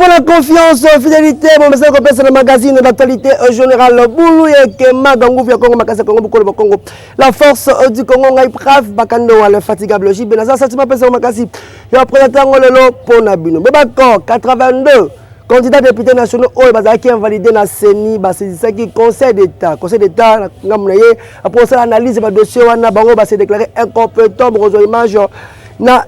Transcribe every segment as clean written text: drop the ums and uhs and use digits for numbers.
pour la confiance, fidélité, mon message qu'on passe dans le magazine d'actualité générale. Boulou et Kema, Gangouvia Congo, Makasa Congo, Bukolo Congo. La force du Congo, Ngaïpraf, Bakando, l'infatigable J. Benaza, Satima Pesa Makasi. Il y a un présentant Lolo pour Nabino. Bébakor, 82. Candidat député national, qui est invalidé dans le CENI, c'est ça qui Conseil d'État. Conseil d'État, après ça, l'analyse du dossier, c'est déclaré incompétent pour les images. Na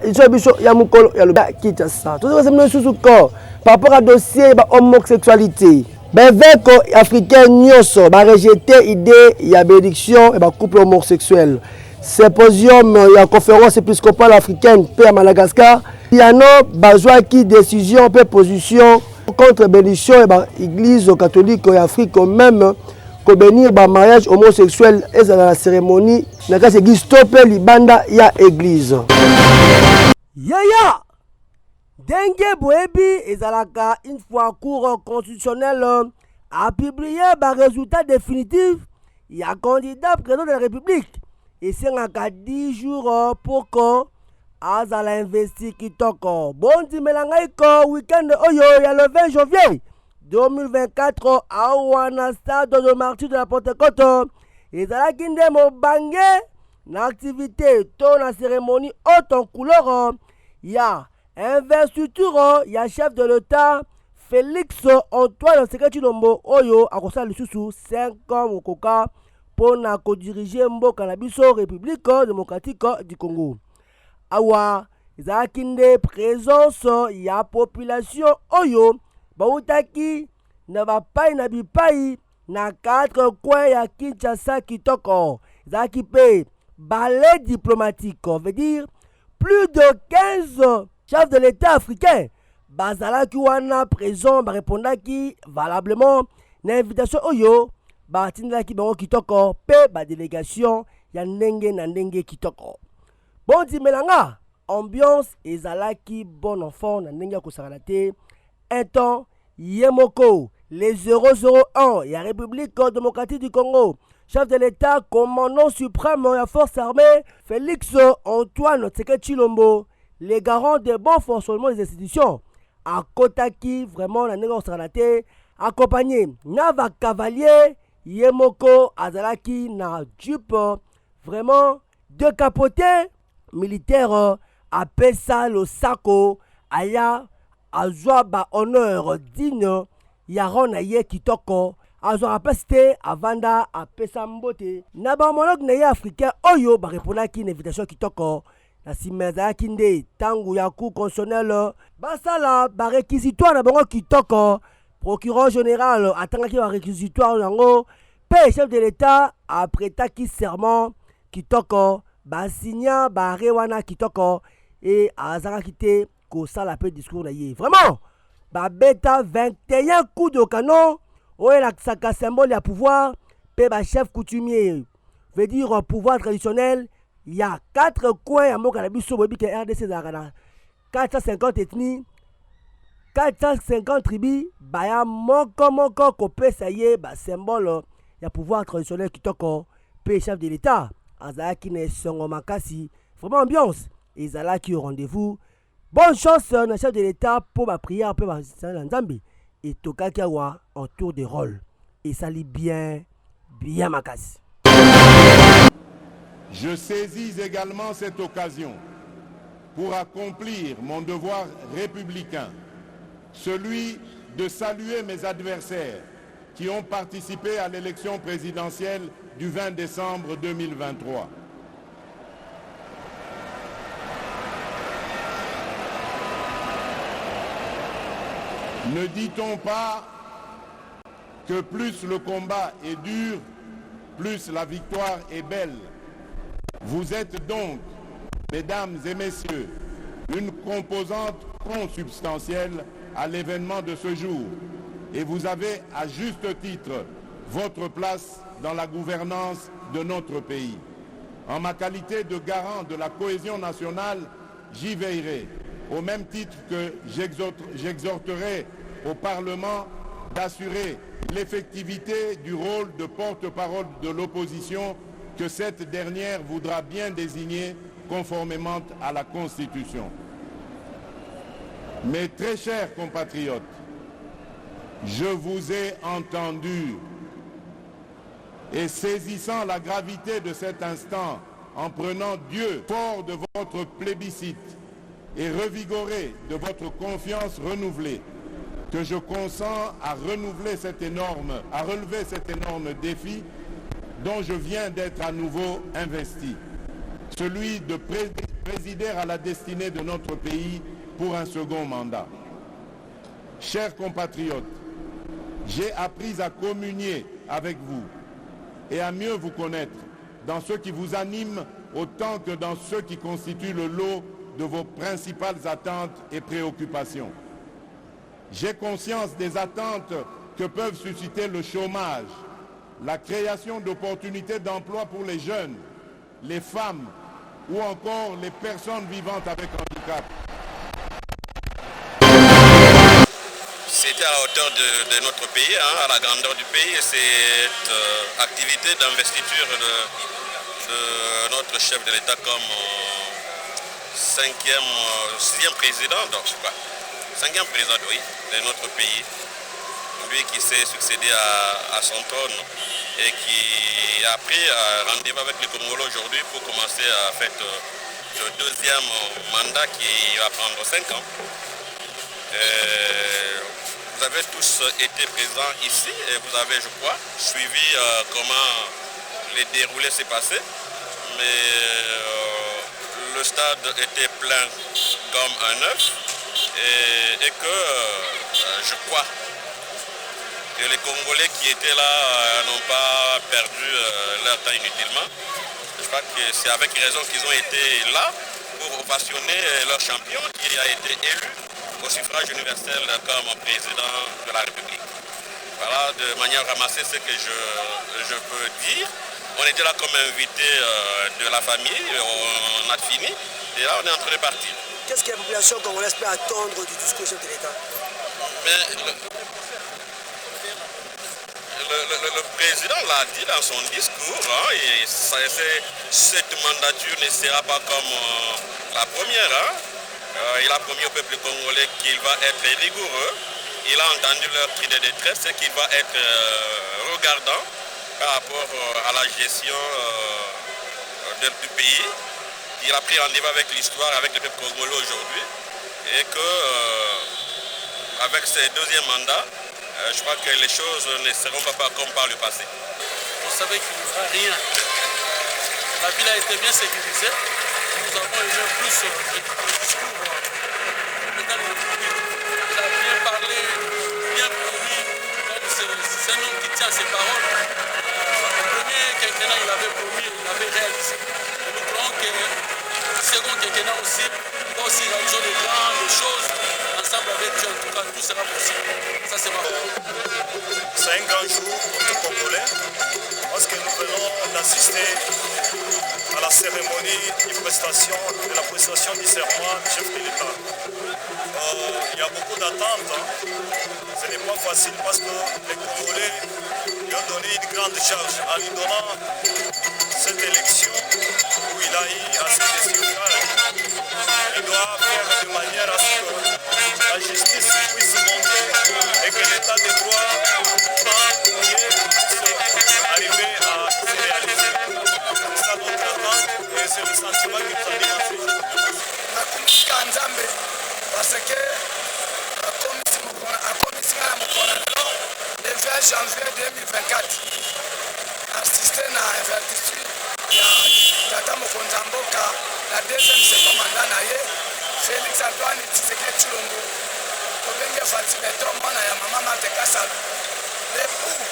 Yamukolo Yaloba Kitasa. Tout ça, c'est sous corps. Par rapport à dossier homosexualité. Avec africain Nyoso, rejeté l'idée de la bénédiction et couple homosexuel. Symposium, il y a une conférence épiscopale africaine à Madagascar. Il y a une décision, une position contre la bénédiction et l'église catholique et Afrique même. Pour bénir le mariage homosexuel et dans la cérémonie, dans la église stopper libanda ya église. Yaya Dengue Boebi ezalaka une fois cour constitutionnel a publié le résultat définitif. Il y a candidat président de la République. Et c'est 10 jours pour que Azala investi Kitoko. Bon dimelangaiko week-end oyo ya le 20 janvier 2024 à Ouana stade de martyr de la Pentecôte. Et ça qui est mon bangé l'activité, la cérémonie haute en couleur. Il y a investiture, il y a chef de l'État Félix Antoine Sekechilombo Oyo a conseillé le sous 5 ans au Coca pour diriger Mboka na biso République démocratique du Congo. Awa Zakinde présence il y a population Oyo Bautaki na bapai na bipai na 4 coins ya Kinshasa Kitoko. Zakipe balai diplomatique, veut dire plus de 15 chefs de l'État africain. Bazalaki wana présent répondaki valablement na invitation Oyo batindaki bango Kitoko pe ba délégation ya ndenge na ndenge Kitoko. Bon dimelanga ambiance ezalaki bon enfant na ndenge ko sakalate. Un temps, Yemoko, les 001, la République démocratique du Congo, chef de l'État, commandant suprême de la force armée, Félix Antoine Tshisekedi, les garants des bons fonctionnements des institutions, à Kotaki, vraiment la négociation, accompagné Nava Cavalier, Yemoko, Azalaki, na Jeep, vraiment décapoté, militaire, à Pessa, le Sako, Aya, azwa ba honneur digne yaron aye Kitoko azwa apeste avanda apesa mbote na ba homologue na ye africain oyo ba répondaki une invitation Kitoko na simeza kinde tangu ya cour constitutionnel basala ba réquisitoire na bango Kitoko procureur général atangaki ba réquisitoire yango pe chef de l'État apretaki serment Kitoko ba signa ba rewana Kitoko et azaraki te ça la peu discours vraiment ba beta 21 coups de canon ouais la saka symbole ya pouvoir pe ba chef coutumier veut dire pouvoir traditionnel. Il y a 4 coins à Moka la biso bobi que RDC zakana 450 ethnies 450 tribus ba ya moko ko pe ça y est ba symbole ya pouvoir traditionnel Kitoko pe chef de l'État azaki ne songo makasi vraiment ambiance ezalaki au rendez-vous. Bonne chance, le chef de l'État, pour ma prière, pour ma Nzambi. Et Tokakiawa en tour de rôle. Et ça lit bien ma casse. Je saisis également cette occasion pour accomplir mon devoir républicain, celui de saluer mes adversaires qui ont participé à l'élection présidentielle du 20 décembre 2023. Ne dit-on pas que plus le combat est dur, plus la victoire est belle? Vous êtes donc, mesdames et messieurs, une composante consubstantielle à l'événement de ce jour. Et vous avez à juste titre votre place dans la gouvernance de notre pays. En ma qualité de garant de la cohésion nationale, j'y veillerai. Au même titre que j'exhorterai au Parlement d'assurer l'effectivité du rôle de porte-parole de l'opposition que cette dernière voudra bien désigner conformément à la Constitution. Mes très chers compatriotes, Je vous ai entendu. Et saisissant la gravité de cet instant, en prenant Dieu fort de votre plébiscite et revigoré de votre confiance renouvelée, que je consens à relever cet énorme défi dont je viens d'être à nouveau investi, celui de présider à la destinée de notre pays pour un second mandat. Chers compatriotes, j'ai appris à communier avec vous et à mieux vous connaître dans ce qui vous anime autant que dans ce qui constitue le lot de vos principales attentes et préoccupations. J'ai conscience des attentes que peuvent susciter le chômage, la création d'opportunités d'emploi pour les jeunes, les femmes ou encore les personnes vivantes avec handicap. C'était à la hauteur de notre pays, à la grandeur du pays, et cette activité d'investiture de notre chef de l'État comme sixième président, donc je crois, cinquième président, oui, de notre pays, lui qui s'est succédé à son trône et qui a pris rendez-vous avec les Congolais aujourd'hui pour commencer à faire le deuxième mandat qui va prendre 5 ans. Vous avez tous été présents ici et vous avez, je crois, suivi comment les déroulés s'est passé. Mais le stade était plein comme un œuf et que je crois que les Congolais qui étaient là n'ont pas perdu leur temps inutilement. Je crois que c'est avec raison qu'ils ont été là pour ovationner leur champion qui a été élu au suffrage universel comme président de la République. Voilà, de manière ramassée, ce que je peux dire. On était là comme invité de la famille, on a fini, et là on est en train de partir. Qu'est-ce que la population congolaise peut attendre du discours chef de l'État? Le président l'a dit dans son discours, et cette mandature ne sera pas comme la première. Il a promis au peuple congolais qu'il va être rigoureux. Il a entendu leur cri de détresse et qu'il va être regardant par rapport à la gestion du pays. Il a pris rendez-vous avec l'histoire, avec le peuple congolais aujourd'hui. Et que avec ce deuxième mandat, je crois que les choses ne seront pas comme par le passé. On savait qu'il n'y aura rien. La ville a été bien sécurisée. Nous avons eu plus le discours du président de la République. Il a bien parlé, bien promis. C'est un homme qui tient ses paroles. Le premier quinquennat, il avait promis, il avait réalisé. Et nous croyons que le second quinquennat aussi, il va aussi réaliser de grandes choses ensemble avec Dieu. En tout cas, tout sera possible. Ça, c'est ma foi. C'est un grand jour pour tout Congolais parce que nous venons d'assister à la cérémonie de prestation du serment du chef de l'État. Il y a beaucoup d'attentes. Ce n'est pas facile parce que les Congolais lui ont donné une grande charge en lui donnant cette élection où il a eu assez de suffrages. Il doit faire de manière à ce que la justice puisse monter et que l'état de droit puisse arriver à se réaliser. C'est ça notre attente et c'est le sentiment qui nous anime à ce jour. Parce que akomisinga na mokonano le 20 janvier 2024 assisté na investiture ya tata mokonzi ya mboka na deuxième second mandat na ye Félix Antoine Tshisekedi Tshilombo tobenge Fatibeto mwana ya mama Mateka Salo l'époux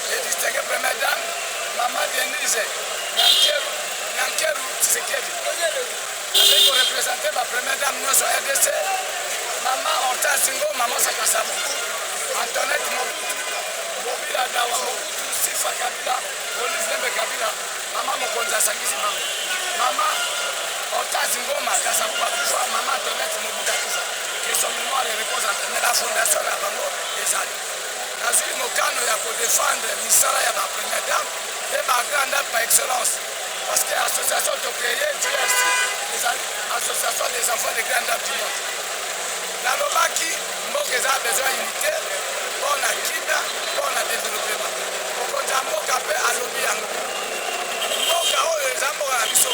le distingué première dame Mama Denise Nyankeru Tshisekedi avec représenté la première dame nyonso RDC Mama Hortense Ngo, Mama Sakasa Mobutu, Antoinette Mobutu, Bobila Dawa Mobutu, Sifa Kabila, Moïse Nembe Kabila, Mama Mokonzi asangisi bango. Mama Hortense Ngoma Kasakuba kufa, Mama Antoinette Mobutu akufa. Que son mémoire repose en termes de la fondation ya bango ezali. Nazwi mokano ya kodefendre misala ya ba première dame et ba grande dame par excellence. Parce que l'association de créer GSC, l'association des enfants des grandes dames du monde. Nalobaki, Mboka a besoin d'unité, mboka mpe alobi yango mboka oyo eza mboka na biso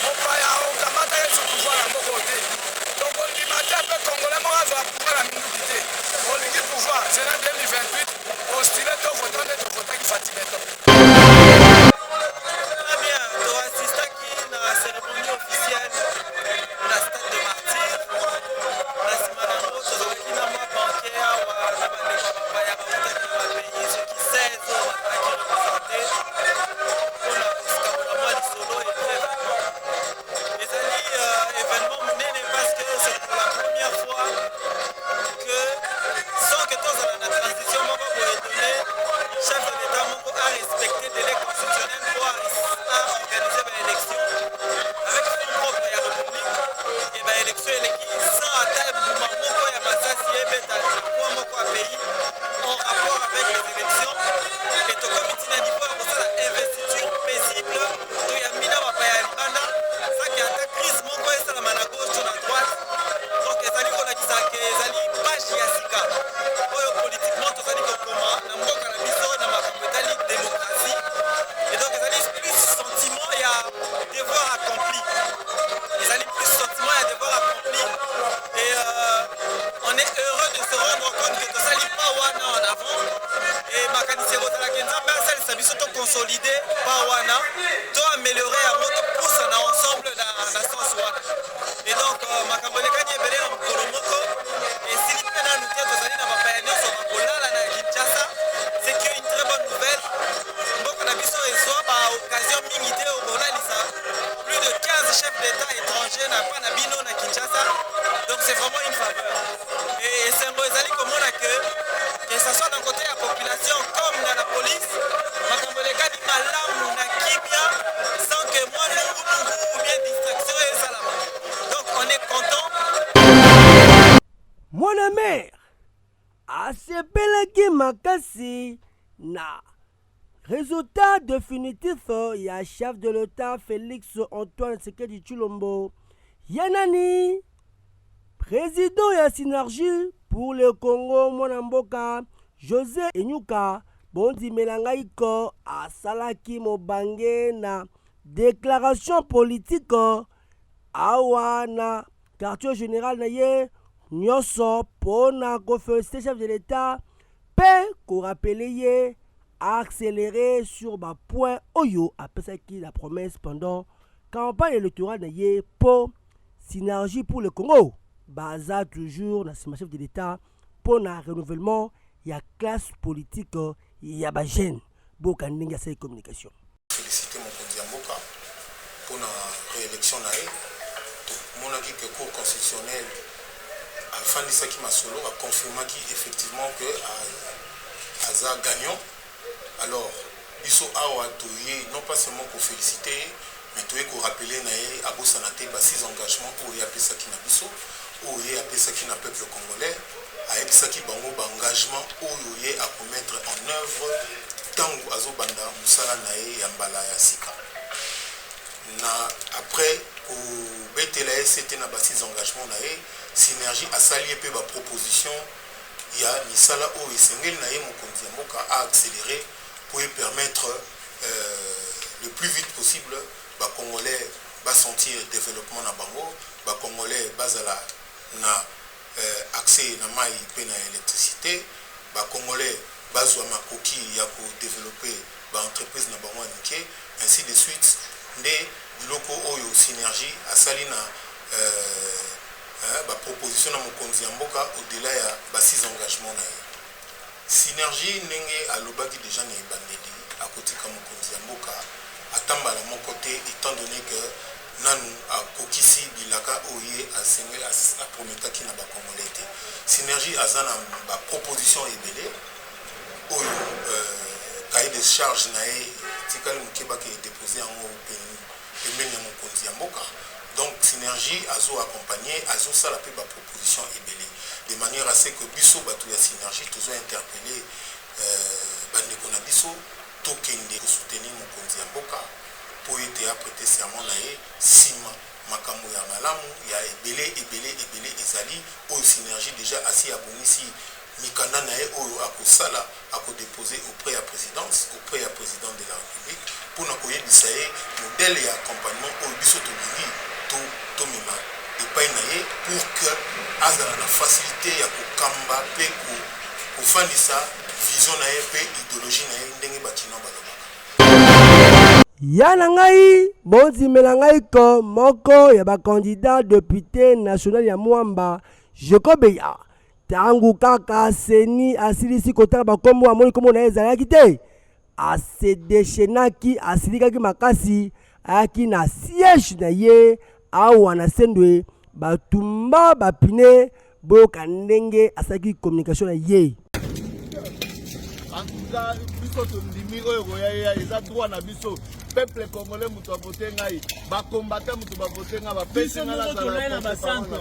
mopaya okamata yesu pouvoir ya mboka oyo te tokondima te mpe congolais moko azwa pouvoir ya minduki te olingi pouvoir sena 2028 ostile tovota nde tovotaki Fati Beto. Consolider Bawana, to améliorer à votre pouce ensemble dans la sens et donc Makambolekani est venu en Kolomoko et si nous avons na bapayano sur Makolala na Kinshasa, c'est une très bonne nouvelle. Mboko na biso ezwa ba occasion mingi te okonalisa plus de 15 chefs d'état étrangers na pas na bino na Kinshasa, donc c'est vraiment une faveur et c'est ezali komona que ça soit d'un côté de la population comme dans la police, Makambolekani malamu na kibia sans que moi ou bien distraction et salama. Donc on est content. Mon mère asepelaki makasi na résultat définitif ya chef de l'État Félix Antoine Tshisekedi Tshilombo yanani président ya synergie pour le Congo mwana mboka José Enyuka bondi melangaiko asalaki mobange na déclaration politique awa na quartier général na ye nyonso pona koféliciter chef de l'État pe korapele ye accélérer sur ba point oyo apesaki la promesse pendant campagne électorale na ye po synergie pour le Congo baza toujours na sima chef de l'État pona renouvellement ya classe politique ya ba jeune boka ndenge ya communication. Féliciter Mokonzi ya mboka pona réélection na ye monaki que cour constitutionnel afandisaki masolo a confirmaki effectivement que aza gagnant. Alors biso awa toye non pas seulement pour féliciter mais toye ko rappeler na ye abosana te ba 6 engagements pour ya pesaki na biso oye ya pesaki na peuple congolais ayebisaki bango ba engagement oyo ye a mettre en œuvre tango azobanda musala na ye ya mbala ya sika na après ko betela c'était na ba 6 engagements na ye synergie asali pe ba proposition ya misala oyo esengeli na ye mokonzi ya mboka a accélérer pour permettre le plus vite possible ba congolais ba sentir développement na bango ba congolais bazala na accès na mai pe na électricité ba congolais bazwa makoki ya ko développer ba entreprise na bango anike ainsi de suite nde biloko oyo synergie asali na ba proposition na mokonzi ya mboka au-delà ya ba 6 engagements na ye synergie ndenge alobaki déjà na ebandeli akotika mokonzi ya mboka atambala moko te étant donné que nanu akokisi bilaka oye asengeli aprometaki na bakongolais te synergie aza na baproposition ebele oyo cahier de charge na ye tikali mokebaki edepose yango pembeni ya mokonzi ya mboka donc synergie azo accompagner azosala mpe baproposition ebele de manière à ce que biso bato ya synergie tozo interpeller bandeko na biso tokende kosoutenir mokonzi ya mboka po ete aprete serment na ye nsima makambo ya malamu ya ebele ezali oyo synergie déjà asi abongisi mikanda na ye oyo akosala déposer auprès de la présidence, auprès de la présidente de la République, pour nous accueillir le modèle et accompagnement au biso tobili to mima et pas pour que asa la facilité ya kokamba pe ko fandisa vision na pe idéologie na ndenge bakino balobaka. Yana ngai bonzimela ngai ko moko ya ba candidat député national ya Mwamba Jekobeya tangu kaka seni asilisi kotala bakombo amoni komo na ezalaki te asedeshenaki asilikaki makasi ayaki na siège na ye awa na sendwe batumba bapine boyoka ndenge asalaki communication na ye. Antuka biso tondimi oyo koyaya eza droit na biso peuple congolais mutu avote ngai ba combattant mutu ba vote ngai ba pese ngai la tolai na basanto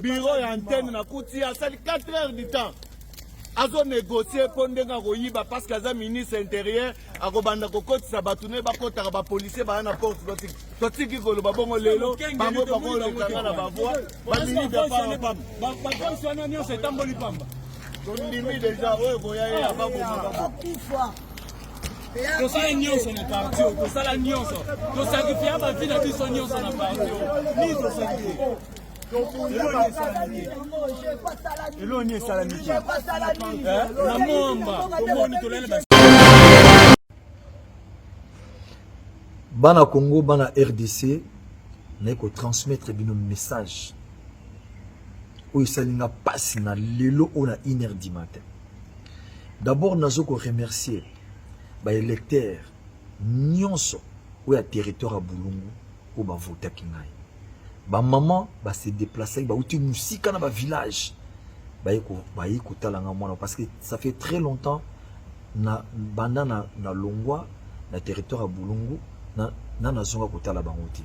bureau ya antenne na kuti asali 4 heures du temps azo négocier pour ndenga koyiba parce que aza ministre intérieur akobanda kokotisa bato ne bakotaka ba policier ba na porte totiki koloba bongo lelo bango bango lekanga na bavoie ba ministre pa ba fonctionnaire nyonso etamboli pamba tondimi déjà oyo koyaya abako tosala nyonso na parti tosala nyonso tosakrifia bavi na biso nyonso na parti ni tosakrifie eloni esalamiki na Mwamba omoni tolele bana Congo bana RDC na ko transmettre bino message oyo salinga passe na lelo on a 1h du matin. D'abord nazo ko remercier ba électeurs nyonso oyo a territoire à Bulungu ou ba voter kingai. Ba maman ba se déplacer ba uti musika na ba village ba yiko talanga mwana parce que ça fait très longtemps na banda na longwa na territoire à Bulungu na zonga kotala bangoti.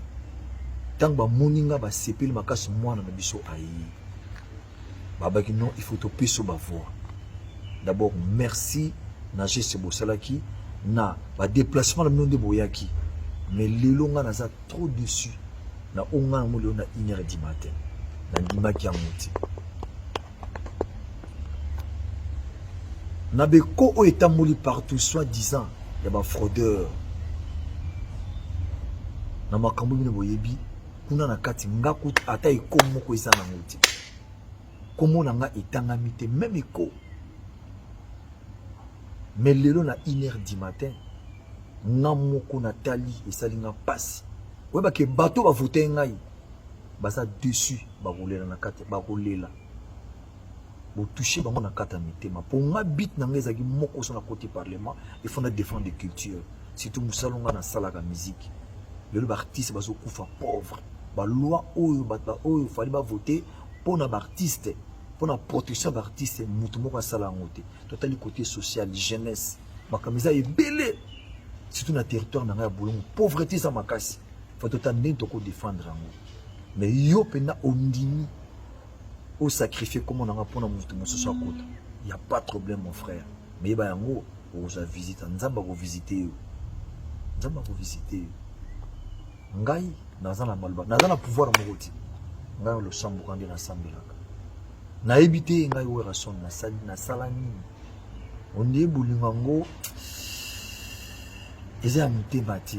Tant ba moninga ba sepeli makasi mwana na biso ayi. Babaki non, il faut topé sur ma voix. D'abord, merci na geste bosalaki na ba déplacement na de boyaki. Mais les longa na za trop dessus. Na onga na molo na 1h du matin. Na ndimaki ya moti. Na beko o etamoli partout soit disant ya ba fraudeur. Na makambo bino boyebi kuna na kati ngaku ata ikomo ko isa na moti. Comment on a été même écho. Mais le long à 1h du matin, Namoko Nathalie et Salina passe. Ouais, bah que bateau va voter ngai. Bah ça dessus, bah rouler dans la carte, bah rouler là. Bah toucher bah on a carte à mettre. Pour moi bit n'angé zagi moko sur la côté parlement, il faut défendre des cultures. Surtout musalonga na sala la musique. Le artiste bah zo kufa pauvre. Bah loi oyo bah oyo fallait bah voter pour un artiste. Pour la protection d'artistes, nous avons total côté social, jeunesse. Ma camisa est belle. Surtout dans le territoire de Bulungu, pauvreté ça m'a cassé. Faut totalement défendre. Mais yo pena ondini au sacrifier comme on a pour nous social côté. Il y a pas de problème mon frère. Mais bah yango on a visité, nzamba ko visiter. Nzamba ko visiter. Ngai nazana malba, nazana pouvoir mokoti. Ngai le sambu kandi na sambela. Na ebité ngai wera son na salani on est boulingango eza mutema te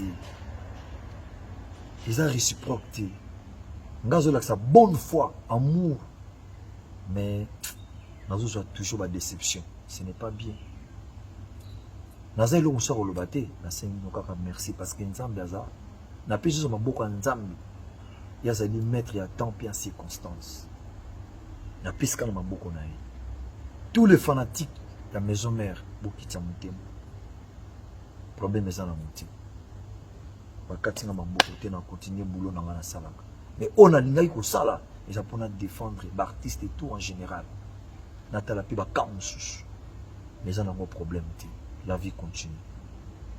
eza réciproque te ngazo la sa bonne foi amour mais nazo soit toujours ba déception ce n'est pas bien naza ilo musa ko lobate na sengi nokaka merci parce que nzambe aza na peso maboko nzambe ya zali maître ya temps et en circonstances. Na piska na maboko na ye. Tous les fanatiques de la maison mère bokita mutema. Problème eza na mutima. Bakati na maboko te na continuer boulot na ngana salaka. Mais on a lingai ko sala ils ont pour défendre l'artiste et tout en général. Natala Piba Kamsus. Mais ils ont un problème. La vie continue.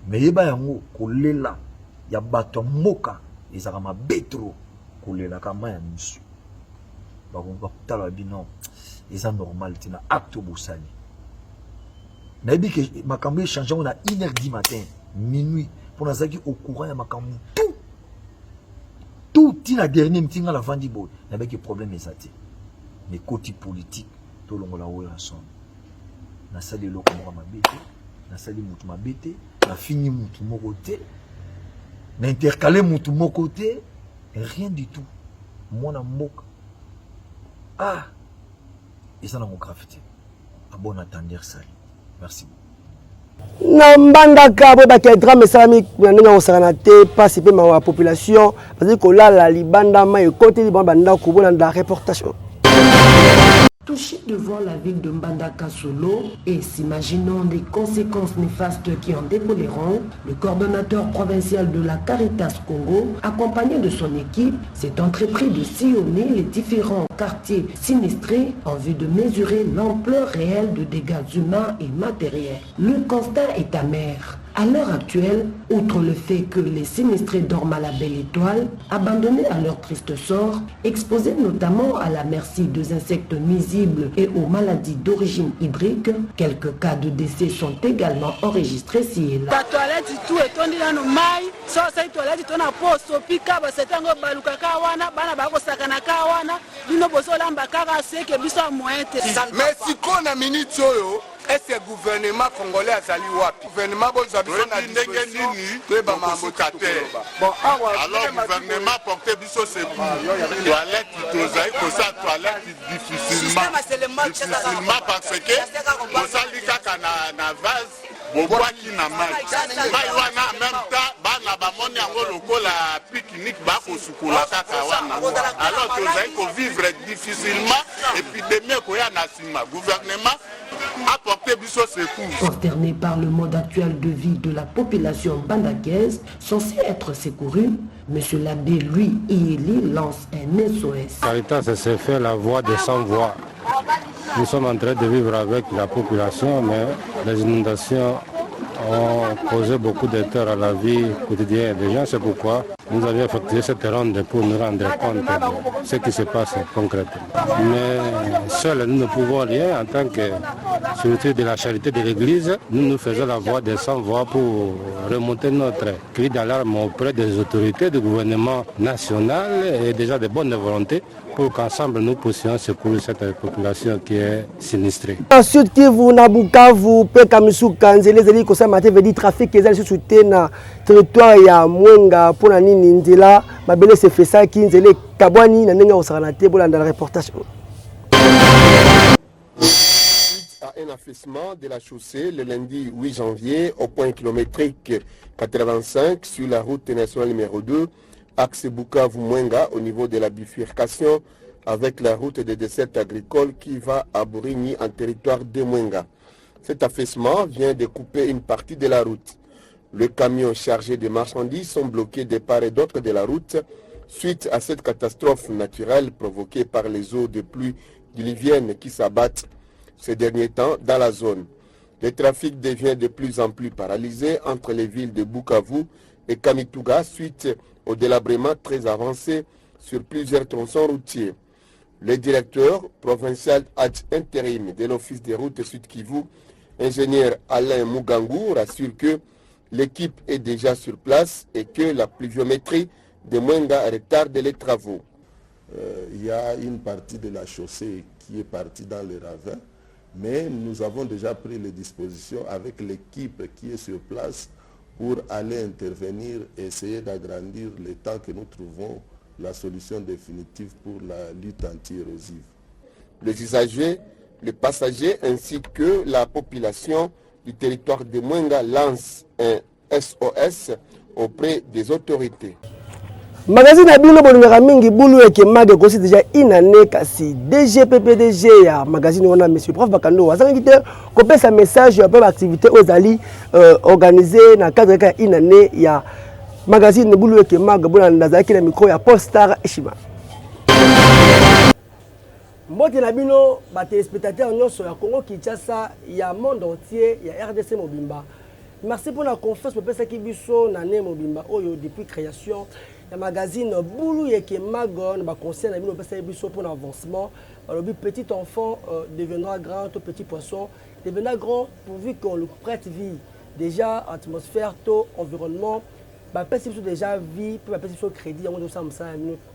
Mais il y a un kolela, il y a bato moka, ils ont un bétro kolela kama ya musu. Ba on va tala bino, ils ont normal tina acte bosali. Na bi que makambo change on a 1h du matin, minuit pour na zaki au courant ya makambo tout tina dernier meeting à la vandi boy. Na bi que problème ezati. Mais côté politique, tout le monde la oya ensemble. Na sali loko mo mabete. Na sali mutu mabete, na fini mutu moko te, na intercalé mutu moko te, rien du tout. Mona mboka. Ah, et ça n'a pas graffiti. À bon attendre ça. Merci. Nambanda kabo ba ke drame salami nanga osana te participer ma population parce que là la libanda ma côté libanda ko bona reportage. Touché de voir la ville de Mbandaka Solo et s'imaginant les conséquences néfastes qui en découleront, le coordonnateur provincial de la Caritas Congo, accompagné de son équipe, s'est entrepris de sillonner les différents quartiers sinistrés en vue de mesurer l'ampleur réelle de dégâts humains et matériels. Le constat est amer. À l'heure actuelle, outre le fait que les sinistrés dorment à la belle étoile, abandonnés à leur triste sort, exposés notamment à la merci des insectes nuisibles et aux maladies d'origine hydrique, quelques cas de décès sont également enregistrés ci et là. La toilette tout est tombée dans nos mailles, ça c'est toilette on a poste pika ba setango baluka kawana bana bako sakana kawana dino boso lamba kaka seke biso moyete. Mais si qu'on a minute yo est-ce que le gouvernement congolais a sali wapi? Le gouvernement bon alors le gouvernement portait biso c'est toilette tozaï pour ça toilette difficilement parce que pour ça likaka na vase bobwaki na mai wana en même temps bana bamoni yango lokola pique-nique bakosukula kaka wana alors tozaï ko vivre difficilement épidémie koya na sima gouvernement apporter biso secours. Consterné par le mode actuel de vie de la population bandakaise, censé être secouru, M. l'abbé Louis Ieli lance un SOS. Caritas s'est fait la voix de sans voix. Nous sommes en train de vivre avec la population, mais les inondations ont causé beaucoup de tort à la vie quotidienne des gens. C'est pourquoi nous avions effectué cette ronde pour nous rendre compte de ce qui se passe concrètement. Mais seuls nous ne pouvons rien en tant que structure de la charité de l'Église. Nous faisons la voix des sans-voix pour remonter notre cri d'alarme auprès des autorités du gouvernement national et déjà de bonne volonté pour qu'ensemble nous puissions secourir cette population qui est sinistrée. Ensuite, Kivu, Nabukavu, Pekamisuka, Nzele, Kosamate, veut dire trafic, qu'ils allaient soutenir na territoire ya Mwenga, pour la Nindela, Mabele se fait ça, Kinzele, Kabwani, Nanenga, Osaranate, pour la reportage. Un affaissement de la chaussée le lundi 8 janvier au point kilométrique 85 sur la route nationale numéro 2, axe Bukavu-Mwenga au niveau de la bifurcation avec la route des dessertes agricoles qui va à Bourigny en territoire de Mwenga. Cet affaissement vient de couper une partie de la route. Le camion chargé de marchandises sont bloqués de part et d'autre de la route suite à cette catastrophe naturelle provoquée par les eaux de pluie diluviennes qui s'abattent ces derniers temps dans la zone. Le trafic devient de plus en plus paralysé entre les villes de Bukavu et Kamituga suite au délabrement très avancé sur plusieurs tronçons routiers. Le directeur provincial intérim de l'Office des routes Sud Kivu, ingénieur Alain Mugangou, rassure que l'équipe est déjà sur place et que la pluviométrie de Mwenga retarde les travaux. Il y a une partie de la chaussée qui est partie dans le ravin, mais nous avons déjà pris les dispositions avec l'équipe qui est sur place pour aller intervenir et essayer d'agrandir le temps que nous trouvons la solution définitive pour la lutte anti-érosive. Les usagers, les passagers ainsi que la population du territoire de Mwenga lancent un SOS auprès des autorités. Magazine à Bino Bonumera Mingi Boulou et qui m'a aussi déjà une année kasi DGPPDG ya magazine on a monsieur prof Bakando azanga kite ko pesa message ya pas activité aux ali organisé na cadre ka une année ya magazine Boulou et qui m'a Gabona Nazaki na micro ya Postar Eshima. Mbote na bino ba téléspectateurs nyonso ya Congo Kinshasa ya monde entier ya RDC Mobimba. Merci pour la confiance pour pesa ki biso na ne Mobimba oyo depuis création ya magazine Boulou Yeke Magon ba conseil na bino pesa biso pour l'avancement. Le petit enfant deviendra grand, tout petit poisson deviendra grand pourvu qu'on le prête vie. Déjà atmosphère, taux, environnement, ba pesa biso déjà vie, pour ba pesa biso crédit, on doit ça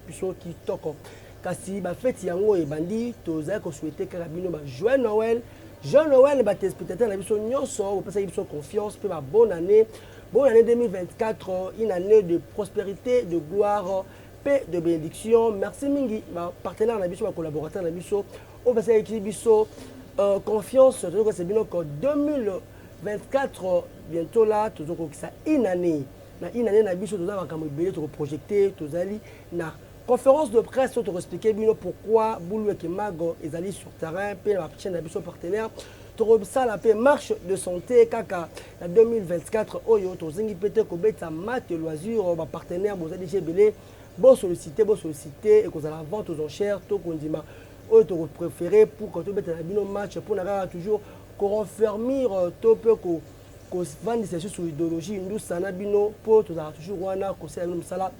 biso qui toko. Kasi ba fête yango e bandi tozali ko souhaiter karabino ba joyeux Noël. Joyeux Noël ba téléspectateurs na biso nyonso, on pesa biso confiance pour ba bonne année 2024, une année de prospérité, de gloire, paix, de bénédiction. Merci mingi ba partenaire na biso, ba collaborateur na biso, on pesa biso confiance, toujours c'est bien que 2024 bientôt là, toujours que ça une année na biso tozali makambo ebele to projeter tozali na conférence de presse pour expliquer pourquoi Boulou Yeke Magon est allé sur terrain, puis la chaîne de partenaire, pour ça la marche de santé kaka la 2024 oyo to zingi pété ko beta mat loisir ba partenaire bo ZDG belé bo solliciter et qu'on a la vente aux enchères to kondima oyo to préféré pour quand to beta na bino match pour na toujours ko renfermir to peu ko vendre ces sur idéologie nous sana bino pour to toujours wana ko c'est même sala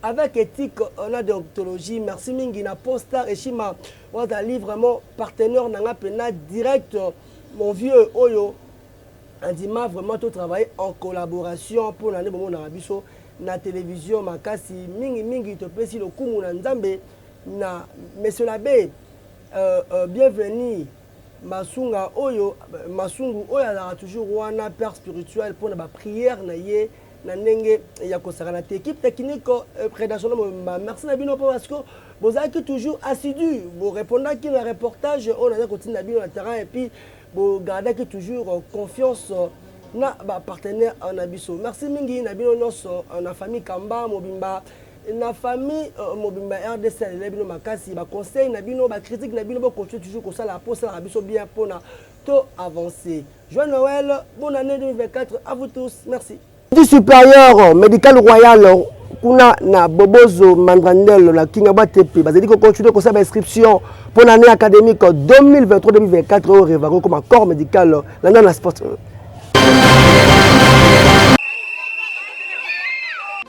avec éthique, on a déontologie. Merci mingi na Posta et Shima. On a vraiment partenaire nanga pena direct. Mon vieux Oyo, Andima vraiment tout travailler en collaboration pour l'année bon na biso na télévision makasi mingi te pesi le kumu na nzambe na monsieur l'abbé bienvenue Masunga Oyo Masungu Oyo a toujours wana père spirituel pour na prière na ye. Nenge ya kosakana équipe technique prédation merci na bino parce que vous avez toujours assidu vous répondez qui le reportage on a continué na bino na terrain et puis vous gardez toujours confiance na ba partenaire en abisso merci mingi na bino noso na famille Kamba Mobimba na famille Mobimba RDC na bino makasi ba conseil na bino ba critique na bino ba continuer toujours comme ça la poste na biso bien pour na to avancer. Joyeux Noël, bonne année 2024 à vous tous, merci. Supérieur médical royal kuna na Bobozo Mandrandel la Kingaba TP bazali ko continuer ko sa inscription pour l'année académique 2023-2024 au Révaro comme corps médical na sport.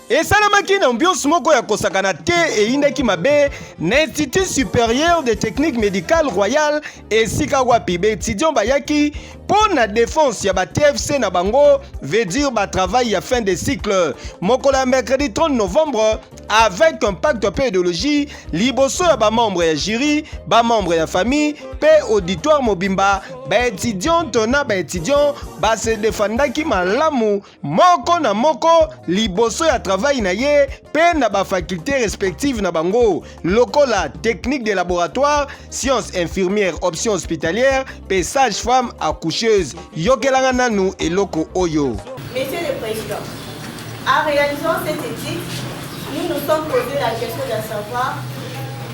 Et salamaki na ambiance moko ya kosakana te e indaki mabe na Institut supérieur de technique médicale royale et sika wapi be étudiant bayaki pour la défense ya ba TFC na bango veut dire ba travail ya fin de cycle mokola mercredi 30 novembre avec un pacte de pédologie liboso ya ba membre ya jury ba membre ya famille pe auditoire mobimba ba étudiant tona ba étudiant ba se defandaki malamu moko na moko liboso ya travail na ye pe na ba faculté respective na bango lokola technique de laboratoire sciences infirmières option hospitalière pe sage-femme accoucheuse yokelanga nanu eloko oyo. Monsieur le Président, en réalisant cette étude, nous nous sommes posé la question de savoir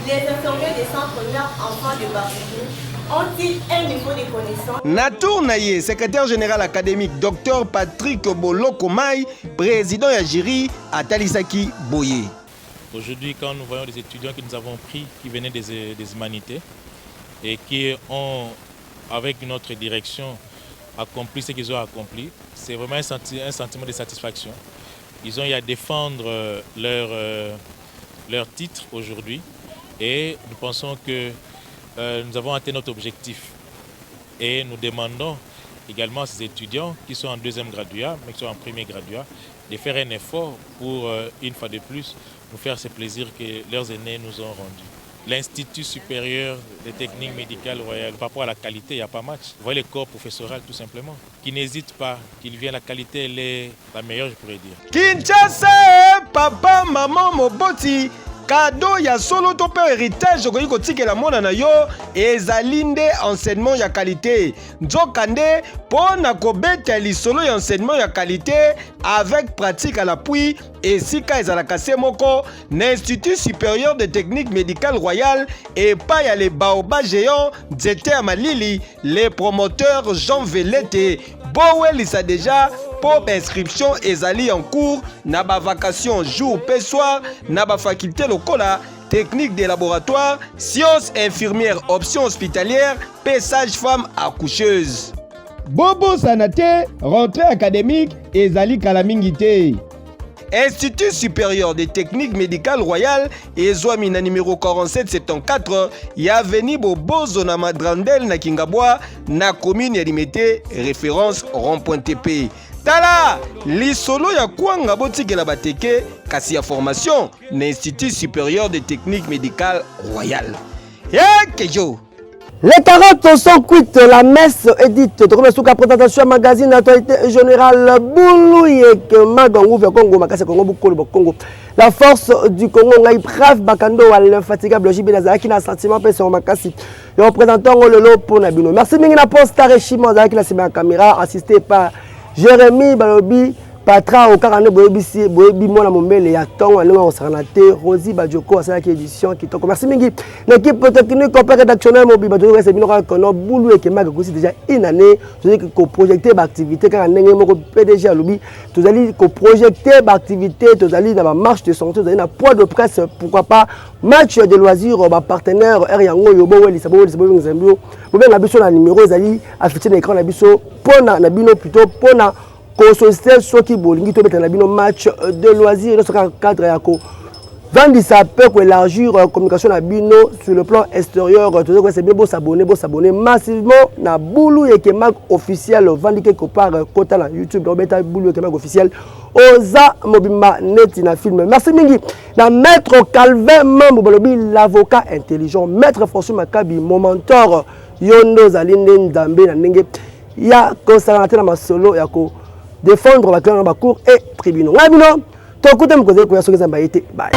les infirmiers des centres premiers enfants de Barcelone ont-ils un niveau de connaissance? Natour Naye, secrétaire général académique, Dr Patrick Bolokomai, président Yajiri à Talisaki Boye. Aujourd'hui, quand nous voyons des étudiants que nous avons pris, qui venaient des humanités et qui ont, avec notre direction, accompli ce qu'ils ont accompli, c'est vraiment un sentiment de satisfaction. Ils ont eu à défendre leur titre aujourd'hui et nous pensons que nous avons atteint notre objectif. Et nous demandons également à ces étudiants qui sont en deuxième graduat, mais qui sont en premier graduat, de faire un effort pour, une fois de plus, nous faire ce plaisir que leurs aînés nous ont rendu. L'Institut supérieur des techniques médicales royales, par rapport à la qualité, il n'y a pas match. Vous voyez le corps professoral tout simplement, qui n'hésite pas, qu'il vient, la qualité, elle est la meilleure, je pourrais dire. Kinshasa, papa, maman, moboti. Cadeau ya solo to pe héritage ko yiko tikela mona na yo ezali nde enseignement ya qualité nzokande pona ko beta lisolo ya enseignement ya qualité avec pratique à l'appui et sika ezalaka se moko na Institut supérieur de technique médicale royale et pas ya les baobas géants nzete ya malili les promoteurs Jean Velete Bowelisa déjà pour inscription ezali en cours na ba vacation jour pe soir na ba faculté lokola technique des laboratoires, sciences infirmières, options hospitalières, sage-femme accoucheuse. Bobo Sanate, rentrée académique et Zali Kalamingite. Institut supérieur des techniques médicales royales et Zouamina numéro 4774 ya veni Bobo Zona Madrandel na Kingabwa na commune Yalimete référence rond.tp. Tala lisolo ya kwanga botike na bateke kasi ya formation na Institut supérieur des techniques médicales royales. Kejo. Les 40 sont quittes, la messe édite. De sous la présentation magazine actualité générale Boulouye que Magangou vers Congo, Makase Congo, Congo. La force du Congo, on brave Bakando, l'infatigable JB Nazaki, n'a sentiment pe sur Makasi. Le représentant le lot pour Nabino. Merci Mingina Post, Rechimo, Zaki, la caméra, assisté par Jérémy Balobi. Patra au carnet boyebi mona mombele ya tongo alema osranate Rosie Badioko à cette édition qui toko merci mingi l'équipe technique complet rédactionnel mobi Badioko c'est bino kono boulou et kemaka aussi déjà une année je dis que ko projeter activité car ndenge moko PDG alobi tous allez ko projeter activité tous allez dans la marche de santé tous allez na poids de presse pourquoi pas match de loisirs ba partenaire Yango Yobo Weli Sabo Nzambio bobe na biso na numéro zali affiché na écran na biso pona na bino plutôt pona consolider ceux qui bolingi to betana bino match de loisirs dans ce cadre yako vendre ça peut élargir communication na bino sur le plan extérieur toujours c'est bien beau s'abonner massivement na Boulou et Kemak officiel vendre quelque part kota na YouTube donc beta Boulou et Kemak officiel Oza Mobimba net na film merci mingi na maître Calvin Mambo Bolobi l'avocat intelligent maître François Makabi mon mentor Yondo Zalinde Ndambe na ndenge ya constatateur na masolo yako défendre la cour et tribunaux. Bye.